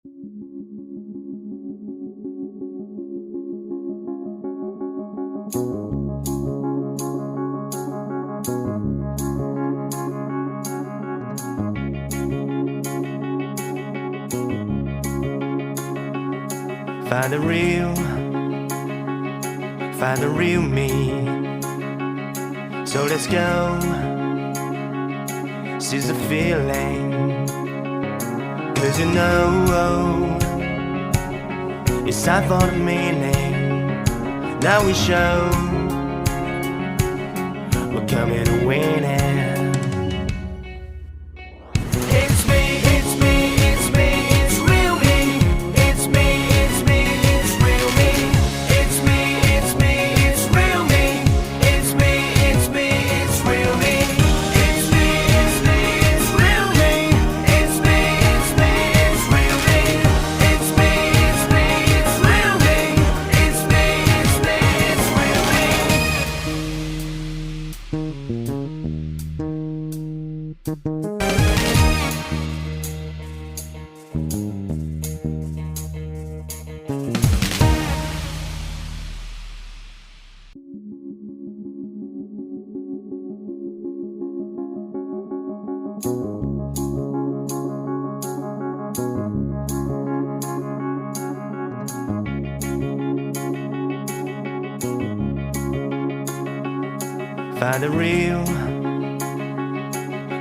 Find the real me. So let's go, seize the feeling. 'Cause you know, it's time for the meaning. Now we show we're coming to win it.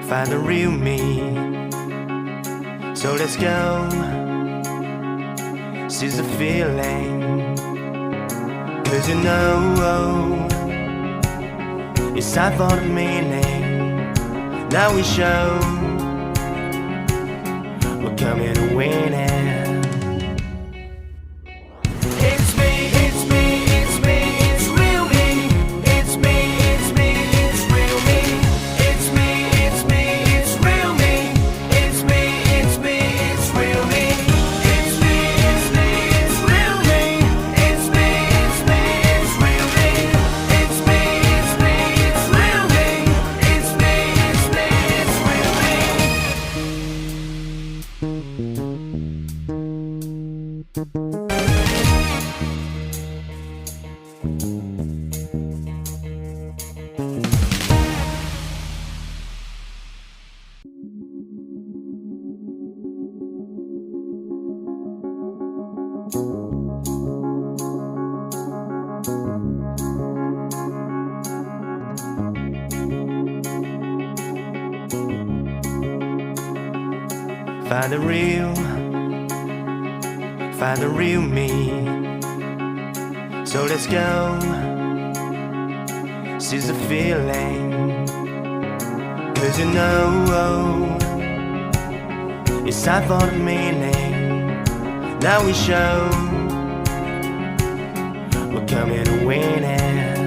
Find the real me. So let's go, seize the feeling. 'Cause you know, it's time for the meaning. Now we show we're coming to win it. Find the real me. So let's go, seize the feeling. 'Cause you know, it's time for the meaning. Now we show we're coming to win it.